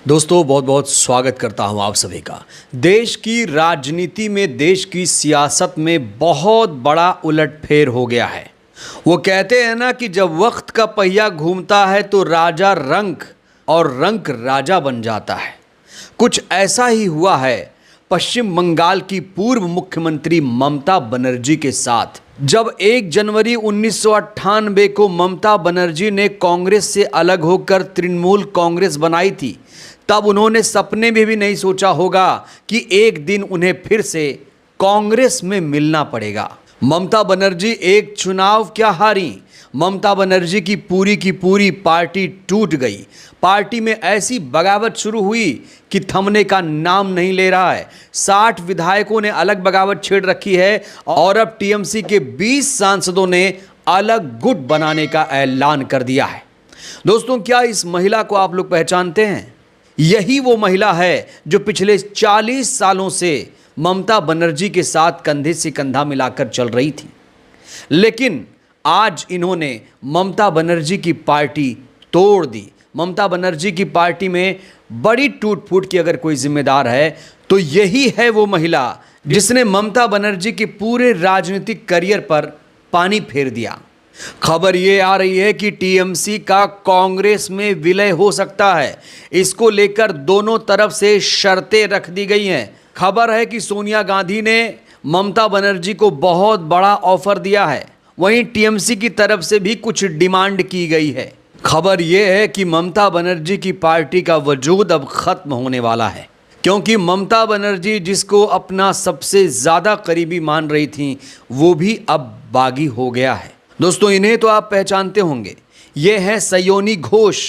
दोस्तों बहुत बहुत स्वागत करता हूं आप सभी का। देश की राजनीति में, देश की सियासत में बहुत बड़ा उलटफेर हो गया है। वो कहते हैं ना कि जब वक्त का पहिया घूमता है तो राजा रंक और रंक राजा बन जाता है। कुछ ऐसा ही हुआ है पश्चिम बंगाल की पूर्व मुख्यमंत्री ममता बनर्जी के साथ। जब 1 जनवरी 1998 को ममता बनर्जी ने कांग्रेस से अलग होकर तृणमूल कांग्रेस बनाई थी, तब उन्होंने सपने में भी नहीं सोचा होगा कि एक दिन उन्हें फिर से कांग्रेस में मिलना पड़ेगा। ममता बनर्जी एक चुनाव क्या हारी, ममता बनर्जी की पूरी पार्टी टूट गई। पार्टी में ऐसी बगावत शुरू हुई कि थमने का नाम नहीं ले रहा है। 60 विधायकों ने अलग बगावत छेड़ रखी है और अब टीएमसी के 20 सांसदों ने अलग गुट बनाने का ऐलान कर दिया है। दोस्तों, क्या इस महिला को आप लोग पहचानते हैं? यही वो महिला है जो पिछले 40 सालों से ममता बनर्जी के साथ कंधे से कंधा मिलाकर चल रही थी, लेकिन आज इन्होंने ममता बनर्जी की पार्टी तोड़ दी। ममता बनर्जी की पार्टी में बड़ी टूट फूट की अगर कोई जिम्मेदार है तो यही है वो महिला जिसने ममता बनर्जी के पूरे राजनीतिक करियर पर पानी फेर दिया। खबर ये आ रही है कि टीएमसी का कांग्रेस में विलय हो सकता है। इसको लेकर दोनों तरफ से शर्तें रख दी गई हैं। खबर है कि सोनिया गांधी ने ममता बनर्जी को बहुत बड़ा ऑफर दिया है, वहीं टीएमसी की तरफ से भी कुछ डिमांड की गई है। खबर यह है कि ममता बनर्जी की पार्टी का वजूद अब खत्म होने वाला है, क्योंकि ममता बनर्जी जिसको अपना सबसे ज्यादा करीबी मान रही थी वो भी अब बागी हो गया है। दोस्तों, इन्हें तो आप पहचानते होंगे, ये है सयोनी घोष।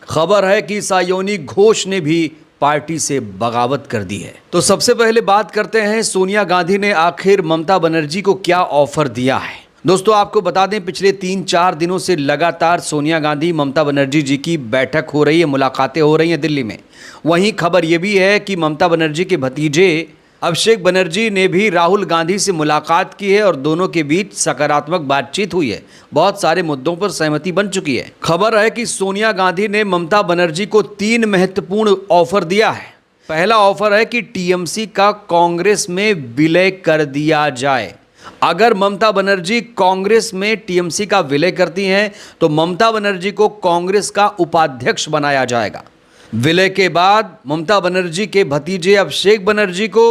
खबर है कि सयोनी घोष ने भी पार्टी से बगावत कर दी है। तो सबसे पहले बात करते हैं सोनिया गांधी ने आखिर ममता बनर्जी को क्या ऑफर दिया है। दोस्तों, आपको बता दें, पिछले 3-4 दिनों से लगातार सोनिया गांधी ममता बनर्जी जी की बैठक हो रही है, मुलाकातें हो रही हैं दिल्ली में। वहीं खबर यह भी है कि ममता बनर्जी के भतीजे अभिषेक बनर्जी ने भी राहुल गांधी से मुलाकात की है और दोनों के बीच सकारात्मक बातचीत हुई है। बहुत सारे मुद्दों पर सहमति बन चुकी है। खबर है कि सोनिया गांधी ने ममता बनर्जी को 3 महत्वपूर्ण ऑफर दिया है। पहला ऑफर है कि टीएमसी का कांग्रेस में विलय कर दिया जाए। अगर ममता बनर्जी कांग्रेस में टीएमसी का विलय करती हैं तो ममता बनर्जी को कांग्रेस का उपाध्यक्ष बनाया जाएगा। विलय के बाद ममता बनर्जी के भतीजे अभिषेक बनर्जी को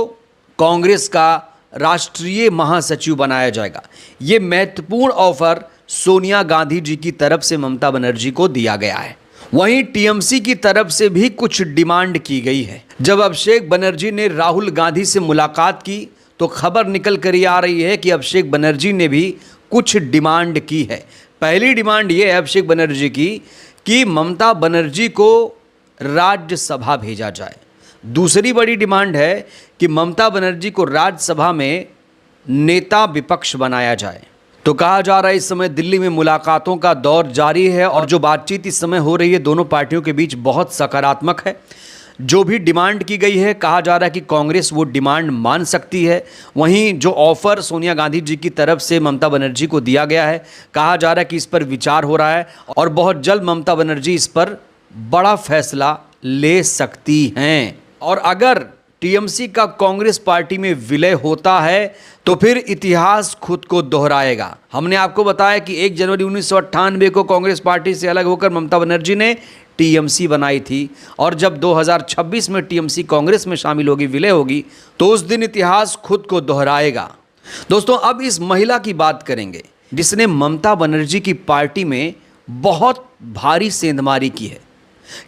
कांग्रेस का राष्ट्रीय महासचिव बनाया जाएगा। ये महत्वपूर्ण ऑफर सोनिया गांधी जी की तरफ से ममता बनर्जी को दिया गया है। वहीं टीएमसी की तरफ से भी कुछ डिमांड की गई है। जब अभिषेक बनर्जी ने राहुल गांधी से मुलाकात की तो खबर निकल कर ये आ रही है कि अभिषेक बनर्जी ने भी कुछ डिमांड की है। पहली डिमांड ये है अभिषेक बनर्जी की कि ममता बनर्जी को राज्यसभा भेजा जाए। दूसरी बड़ी डिमांड है कि ममता बनर्जी को राज्यसभा में नेता विपक्ष बनाया जाए। तो कहा जा रहा है इस समय दिल्ली में मुलाकातों का दौर जारी है और जो बातचीत इस समय हो रही है दोनों पार्टियों के बीच बहुत सकारात्मक है। जो भी डिमांड की गई है, कहा जा रहा है कि कांग्रेस वो डिमांड मान सकती है। वहीं जो ऑफर सोनिया गांधी जी की तरफ से ममता बनर्जी को दिया गया है, कहा जा रहा है कि इस पर विचार हो रहा है और बहुत जल्द ममता बनर्जी इस पर बड़ा फैसला ले सकती हैं। और अगर टीएमसी का कांग्रेस पार्टी में विलय होता है तो फिर इतिहास खुद को दोहराएगा। हमने आपको बताया कि 1 जनवरी 1998 को कांग्रेस पार्टी से अलग होकर ममता बनर्जी ने टीएमसी बनाई थी और जब 2026 में टीएमसी कांग्रेस में शामिल होगी, विलय होगी, तो उस दिन इतिहास खुद को दोहराएगा। दोस्तों, अब इस महिला की बात करेंगे जिसने ममता बनर्जी की पार्टी में बहुत भारी सेंधमारी की है।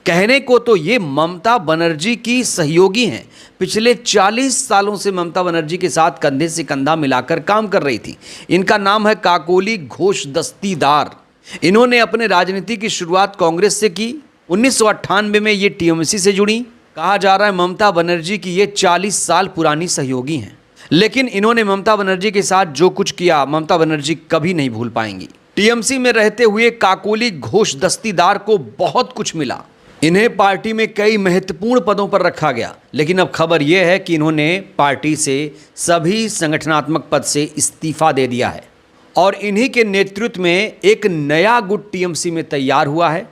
कहने को तो ये ममता बनर्जी की सहयोगी हैं। पिछले 40 सालों से ममता बनर्जी के साथ कंधे से कंधा मिलाकर काम कर रही थी। इनका नाम है काकोली घोष दस्तीदार। इन्होंने अपने राजनीति की शुरुआत कांग्रेस से की। 1998 में ये टीएमसी से जुड़ी। कहा जा रहा है ममता बनर्जी की ये 40 साल पुरानी सहयोगी हैं, लेकिन इन्होंने ममता बनर्जी के साथ जो कुछ किया ममता बनर्जी कभी नहीं भूल पाएंगी। टीएमसी में रहते हुए काकोली घोष दस्तीदार को बहुत कुछ मिला। इन्हें पार्टी में कई महत्वपूर्ण पदों पर रखा गया, लेकिन अब खबर यह है कि इन्होंने पार्टी से सभी संगठनात्मक पद से इस्तीफा दे दिया है और इन्हीं के नेतृत्व में एक नया गुट टीएमसी में तैयार हुआ है।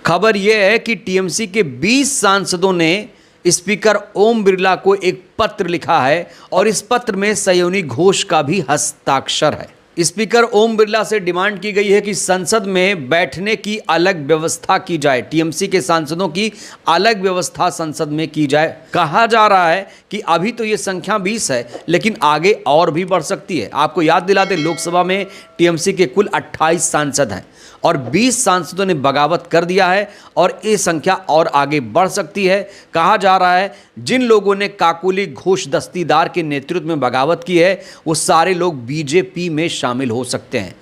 खबर यह है कि टीएमसी के 20 सांसदों ने स्पीकर ओम बिरला को एक पत्र लिखा है और इस पत्र में सयोनी घोष का भी हस्ताक्षर है। स्पीकर ओम बिरला से डिमांड की गई है कि संसद में बैठने की अलग व्यवस्था की जाए, टीएमसी के सांसदों की अलग व्यवस्था संसद में की जाए। कहा जा रहा है कि अभी तो ये संख्या 20 है, लेकिन आगे और भी बढ़ सकती है। आपको याद दिला दें, लोकसभा में टीएमसी के कुल 28 सांसद हैं और 20 सांसदों ने बगावत कर दिया है और ये संख्या और आगे बढ़ सकती है। कहा जा रहा है जिन लोगों ने काकोली घोष दस्तीदार के नेतृत्व में बगावत की है वो सारे लोग बीजेपी में शामिल हो सकते हैं।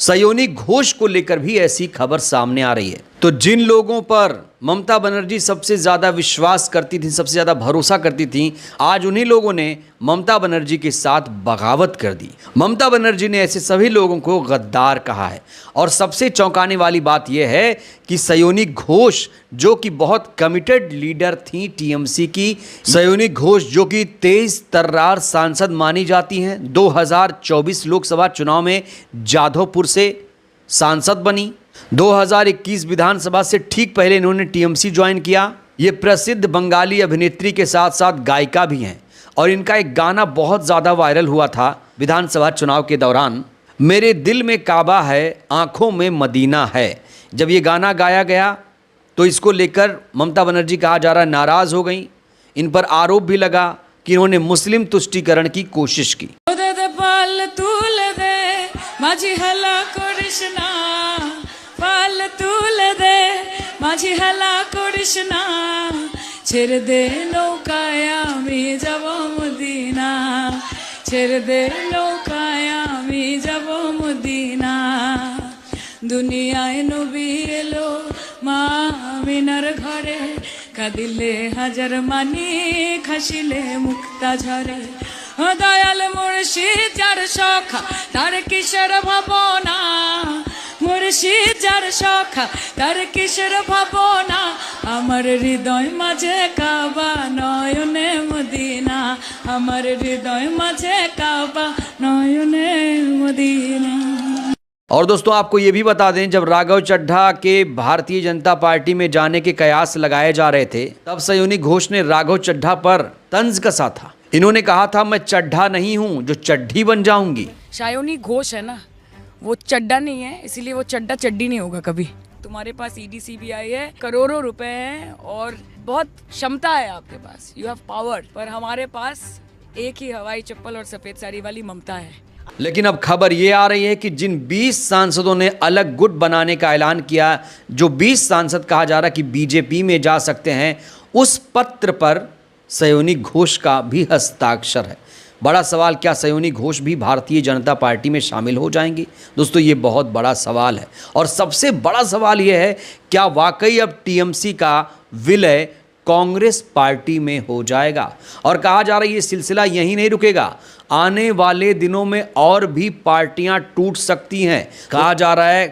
सयोनी घोष को लेकर भी ऐसी खबर सामने आ रही है। तो जिन लोगों पर ममता बनर्जी सबसे ज़्यादा विश्वास करती थी, सबसे ज़्यादा भरोसा करती थी, आज उन्हीं लोगों ने ममता बनर्जी के साथ बगावत कर दी। ममता बनर्जी ने ऐसे सभी लोगों को गद्दार कहा है। और सबसे चौंकाने वाली बात यह है कि सयोनी घोष जो कि बहुत कमिटेड लीडर थी टीएमसी की, सयोनी घोष जो कि तेज तर्रार सांसद मानी जाती हैं, 2024 लोकसभा चुनाव में जाधवपुर से सांसद बनी। 2021 विधानसभा से ठीक पहले इन्होंने टीएमसी ज्वाइन किया। ये प्रसिद्ध बंगाली अभिनेत्री के साथ साथ गायिका भी हैं और इनका एक गाना बहुत ज़्यादा वायरल हुआ था विधानसभा चुनाव के दौरान, मेरे दिल में काबा है, आंखों में मदीना है। जब ये गाना गाया गया तो इसको लेकर ममता बनर्जी कहा जा रहा है नाराज़ हो गई। इन पर आरोप भी लगा कि इन्होंने मुस्लिम तुष्टीकरण की कोशिश की। মাঝি হেলা করিস না পাল তুলে দে মাঝি হেলা করিস না ছেড়ে দে নৌকায় আমি যাব মদিনা ছেড়ে দে নৌকায় আমি যাব মদিনা দুনিয়ায় নবী এলো মা আমিনার ঘরে কাঁদিলে হাজার মানি খাসিলে মুক্তা ঝরে ও দয়াল মুর্শিদ যার সখা তার কিশোর ভাবনা মুর্শিদ যার সখা তার কিশোর ভাবনা আমার হৃদয় মাঝে কাবা নয়নে মদিনা আমার হৃদয় মাঝে কাবা নয়নে মদিনা। और दोस्तों आपको ये भी बता दें, जब राघव चड्ढा के भारतीय जनता पार्टी में जाने के कयास लगाए जा रहे थे तब सयोनी घोष ने राघव चड्ढा पर तंज कसा था। इन्होंने कहा था मैं चड्ढा नहीं हूं जो चड्ढी बन जाऊंगी। सयोनी घोष है ना, वो चड्ढा नहीं है, इसीलिए वो चड्ढा चड्डी नहीं होगा कभी। तुम्हारे पास ईडी सीबीआई है, करोड़ों रुपए हैं और बहुत क्षमता है आपके पास, यू हैव पावर, पर हमारे पास एक ही हवाई चप्पल और सफेद साड़ी वाली ममता है। लेकिन अब खबर ये आ रही है कि जिन 20 सांसदों ने अलग गुट बनाने का ऐलान किया, जो 20 सांसद कहा जा रहा कि बीजेपी में जा सकते हैं, उस पत्र पर सयोनी घोष का भी हस्ताक्षर है। बड़ा सवाल, क्या सयोनी घोष भी भारतीय जनता पार्टी में शामिल हो जाएंगी? दोस्तों ये बहुत बड़ा सवाल है। और सबसे बड़ा सवाल ये है, क्या वाकई अब टीएमसी का विलय कांग्रेस पार्टी में हो जाएगा? और कहा जा रहा है ये सिलसिला यहीं नहीं रुकेगा, आने वाले दिनों में और भी पार्टियां टूट सकती हैं। कहा जा रहा है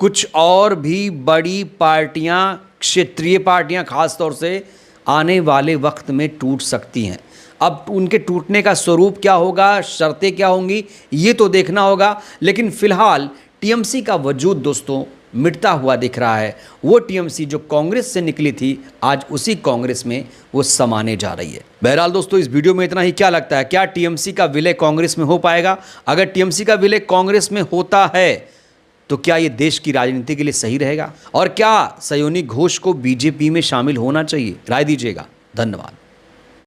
कुछ और भी बड़ी पार्टियां, क्षेत्रीय पार्टियां खास तौर से आने वाले वक्त में टूट सकती हैं। अब उनके टूटने का स्वरूप क्या होगा, शर्तें क्या होंगी, ये तो देखना होगा। लेकिन फिलहाल टीएमसी का वजूद दोस्तों मिटता हुआ दिख रहा है। वो टीएमसी जो कांग्रेस से निकली थी आज उसी कांग्रेस में वो समाने जा रही है। बहरहाल दोस्तों इस वीडियो में इतना ही। क्या लगता है, क्या टीएमसी का विलय कांग्रेस में हो पाएगा? अगर टीएमसी का विलय कांग्रेस में होता है तो क्या ये देश की राजनीति के लिए सही रहेगा? और क्या सयोनी घोष को बीजेपी में शामिल होना चाहिए? राय दीजिएगा। धन्यवाद।